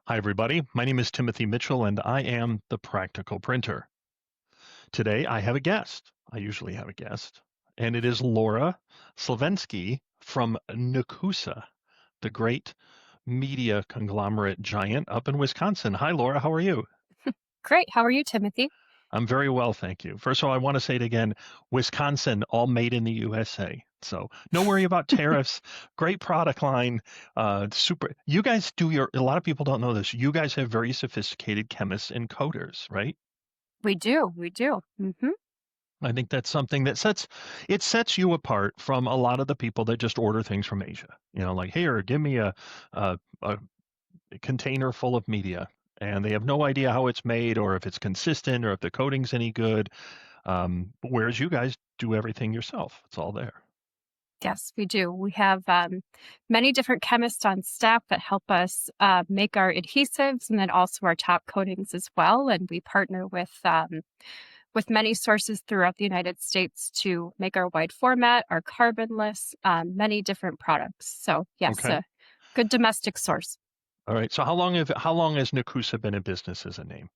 Hi, everybody. My name is Timothy Mitchell, and I am the Practical Printer. Today, I have a guest. I usually have a guest, and it is Laura Slavensky from Nekoosa, the great media conglomerate giant up in Wisconsin. Hi, Laura. How are you? Great. How are you, Timothy? I'm very well, thank you. First of all, I want to say it again, Wisconsin, all made in the USA. So no worry about tariffs. Great product line. Super. You guys do a lot of people don't know this. You guys have very sophisticated chemists and coders, right? We do. We do. I think that's something that sets you apart from a lot of the people that just order things from Asia. Like, here, give me a container full of media. And they have no idea how it's made or if it's consistent or if the coating's any good. Whereas you guys do everything yourself. It's all there. Yes, we do. We have many different chemists on staff that help us make our adhesives and then also our top coatings as well. And we partner with many sources throughout the United States to make our wide format, our carbonless, many different products. So yes, Okay. a good domestic source. All right. So how long has Nekoosa been in business as a name?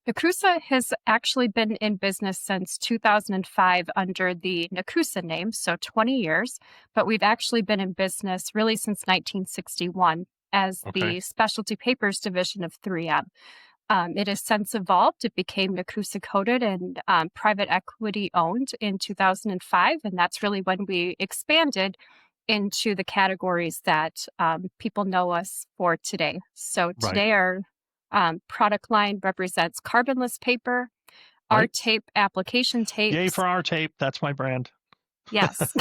Nekoosa has actually been in business since 2005 under the Nekoosa name, so 20 years, but we've actually been in business really since 1961 as Okay. the specialty papers division of 3M. It has since evolved. It became Nekoosa Coated and private equity owned in 2005, and that's really when we expanded into the categories that people know us for today. So Right. today our product line represents carbonless paper, Right. art tape, application Yay tapes. for our tape. That's my brand. Yes.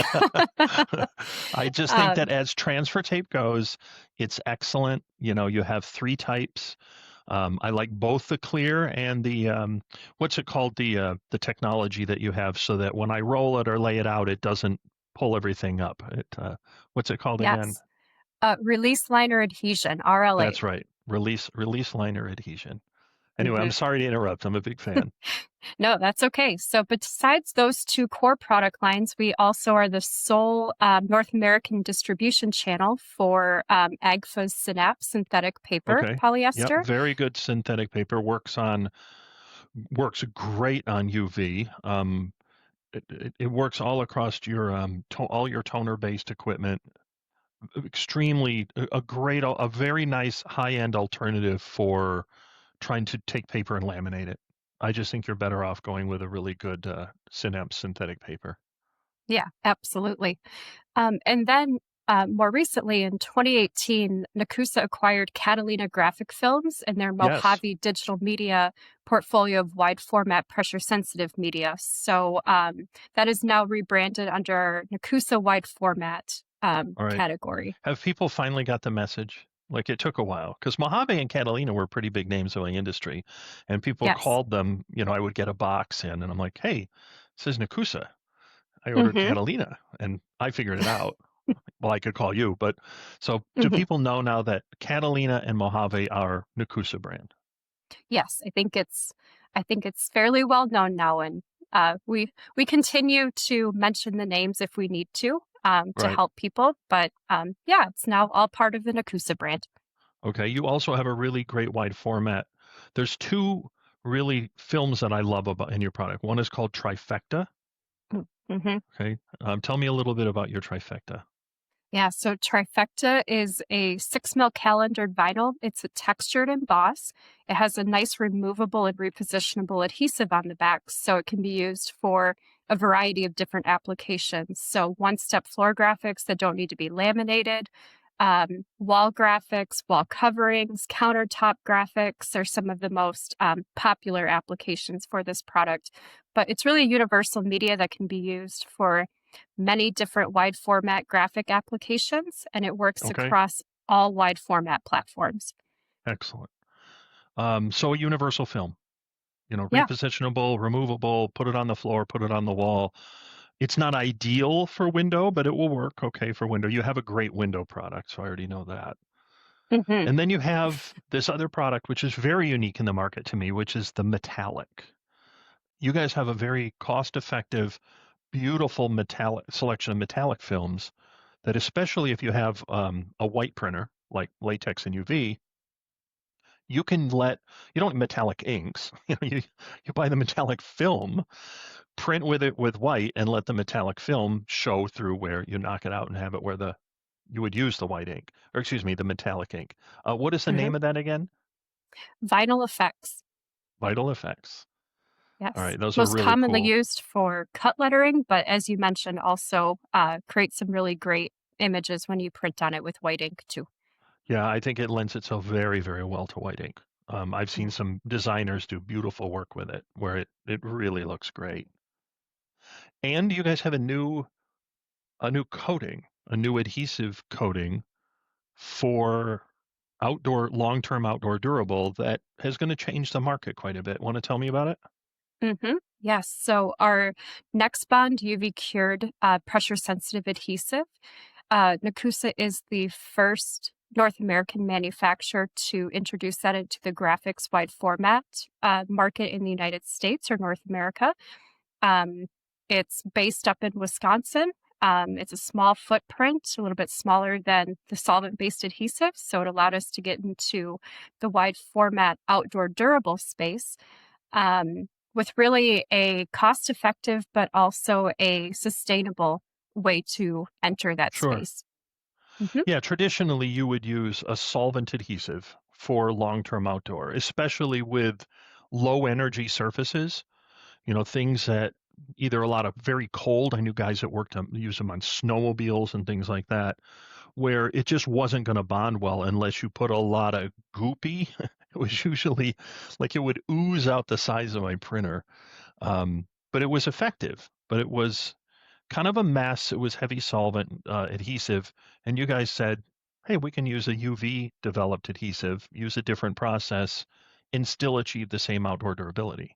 I just think that um, as transfer tape goes, it's excellent. You have three types. I like both the clear and the what's it called, the technology that you have, so that when I roll it or lay it out, it doesn't pull everything up. What's it called again? yes. Release liner adhesion, RLA. That's right. Release liner adhesion. Anyway, I'm sorry to interrupt. I'm a big fan. No, that's okay. So, besides those two core product lines, we also are the sole North American distribution channel for AGFA's Synapse synthetic paper Okay. Yep. polyester. Very good synthetic paper. Works great on UV. It works all across all your toner based equipment. Extremely a very nice high end alternative for trying to take paper and laminate it. I just think you're better off going with a really good Synapse synthetic paper. Yeah, absolutely. And then more recently in 2018, Nekoosa acquired Catalina Graphic Films and their Yes. Mojave digital media portfolio of wide format pressure sensitive media. So that is now rebranded under Nekoosa wide format All right. category. Have people finally got the message? Like, it took a while because Mojave and Catalina were pretty big names in the industry, and people Yes. called them. I would get a box in, and I'm like, "Hey, it says Nekoosa." I ordered hmm Catalina, and I figured it out. Well, I could call you, but so do hmm people know now that Catalina and Mojave are Nekoosa brand? Yes, I think it's fairly well known now, and we continue to mention the names if we need to Right. help people. But yeah, it's now all part of the Nekoosa brand. Okay. You also have a really great wide format. There's two really films that I love about in your product. One is called Trifecta. Mm-hmm. Okay. Tell me a little bit about your Trifecta. Yeah, so Trifecta is a 6 mil calendared vinyl. It's a textured emboss. It has a nice removable and repositionable adhesive on the back, so it can be used for a variety of different applications. So one-step floor graphics that don't need to be laminated, wall graphics, wall coverings, countertop graphics are some of the most popular applications for this product. But it's really a universal media that can be used for many different wide format graphic applications, and it works Okay. across all wide format platforms. Excellent. So a universal film, Yeah. repositionable, removable, put it on the floor, put it on the wall. It's not ideal for window, but it will work okay for window. You have a great window product, so I already know that. hmm And then you have this other product, which is very unique in the market to me, which is the metallic. You guys have a very cost effective, beautiful metallic selection of metallic films that, especially if you have a white printer like latex and UV, you can let you don't metallic inks. You buy the metallic film, print with it with white, and let the metallic film show through where you knock it out and have it where the you would use the white ink, or excuse me, the metallic ink. What is the Mhm. name of that again? Vinyl effects. Vital Effects. All Yes. right, those are Most really commonly cool. used for cut lettering, but as you mentioned, also create some really great images when you print on it with white ink too. Yeah, I think it lends itself very, very well to white ink. I've seen Mhm. some designers do beautiful work with it, where it really looks great. And you guys have a new coating, a new adhesive coating for long-term outdoor durable that is going to change the market quite a bit. Want to tell me about it? Yes. So our Next Bond UV cured pressure sensitive adhesive. Nekoosa is the first North American manufacturer to introduce that into the graphics wide format market in the United States or North America. Um, it's based up in Wisconsin. It's a small footprint, a little bit smaller than the solvent based adhesive. So it allowed us to get into the wide format outdoor durable space with really a cost effective, but also a sustainable way to enter that Sure. space. Hmm. Yeah, traditionally you would use a solvent adhesive for long-term outdoor, especially with low energy surfaces, things that either a lot of very cold, I knew guys that worked on use them on snowmobiles and things like that, where it just wasn't going to bond well unless you put a lot of goopy. It was usually like it would ooze out the size of my printer. But it was effective, but it was kind of a mess. It was heavy solvent adhesive. And you guys said, hey, we can use a UV developed adhesive, use a different process, and still achieve the same outdoor durability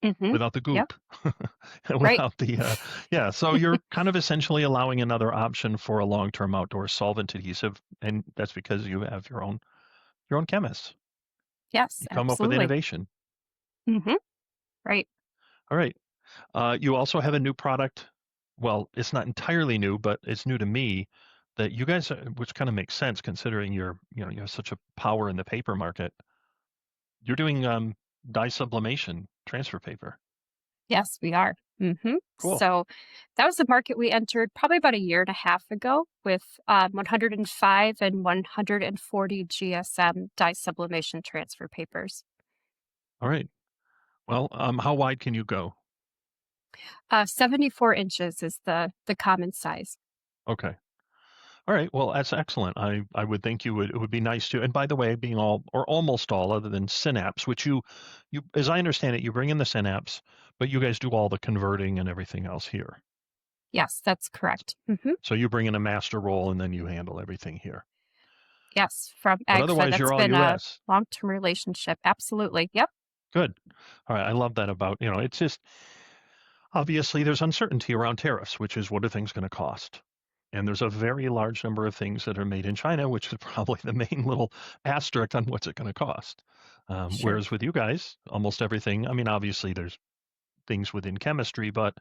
Hmm. without the Yep. goop and Right. without the yeah. So you're kind of essentially allowing another option for a long-term outdoor solvent adhesive, and that's because you have your own chemists. Yes, You come up with absolutely. innovation. Hmm. Right. All right. You also have a new product. Well, it's not entirely new, but it's new to me that you guys, which kind of makes sense considering you have such a power in the paper market. You're doing dye sublimation transfer paper. Yes, we are. Cool. So that was the market we entered probably about a year and a half ago with 105 and 140 GSM dye sublimation transfer papers. All right. Well, how wide can you go? 74 inches is the common size. Okay. All right. Well, that's excellent. I would think it would be nice to. And by the way, being all or almost all other than Synapse, which you as I understand it, you bring in the Synapse, but you guys do all the converting and everything else here. Yes, that's correct. So you bring in a master role and then you handle everything here. Yes, from But AGFA, otherwise, you're that's all been a U.S. long-term relationship. Absolutely. Yep. Good. All right. I love that about, it's just obviously there's uncertainty around tariffs, which is what are things going to cost? And there's a very large number of things that are made in China, which is probably the main little asterisk on what's it going to cost. Sure. Whereas with you guys, almost everything, I mean, obviously there's things within chemistry, but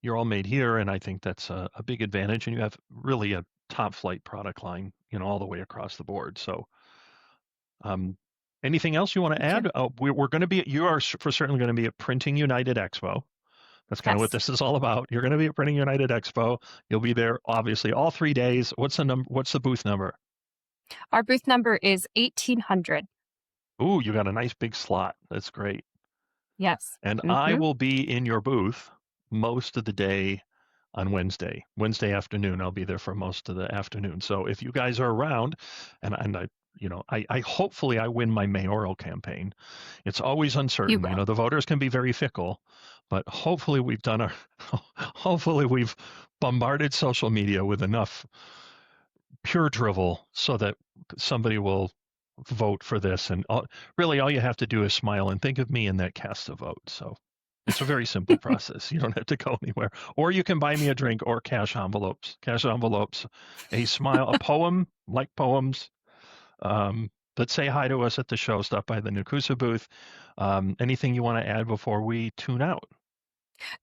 you're all made here. And I think that's a big advantage. And you have really a top flight product line, all the way across the board. So, um, anything else you want to Thank you. add? We're going to be, you are for certainly going to be at Printing United Expo. That's kind of what Yes. this is all about. You're going to be at Printing United Expo. You'll be there obviously all 3 days. What's the number? What's the booth number? Our booth number is 1800. Ooh, you got a nice big slot. That's great. Yes. And I Hmm. will be in your booth most of the day on Wednesday. Wednesday afternoon, I'll be there for most of the afternoon. So if you guys are around, and I hopefully I win my mayoral campaign. It's always You uncertain. will. The voters can be very fickle, but hopefully we've done our, hopefully we've bombarded social media with enough pure drivel so that somebody will vote for this. And really, all you have to do is smile and think of me and that cast a vote. So it's a very simple process. You don't have to go anywhere. Or you can buy me a drink or cash envelopes. Cash envelopes, a smile, a poem, like poems. But say hi to us at the show. Stop by the Nekoosa booth. Anything you want to add before we tune out?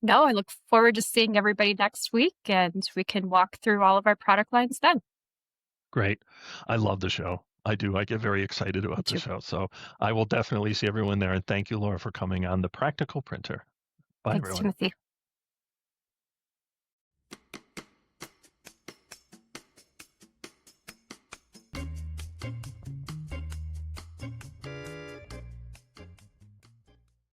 No, I look forward to seeing everybody next week and we can walk through all of our product lines then. Great. I love the show. I do. I get very excited Me about the too. show. So I will definitely see everyone there. And thank you, Laura, for coming on the Practical Printer. Bye, Thanks, everyone. Timothy.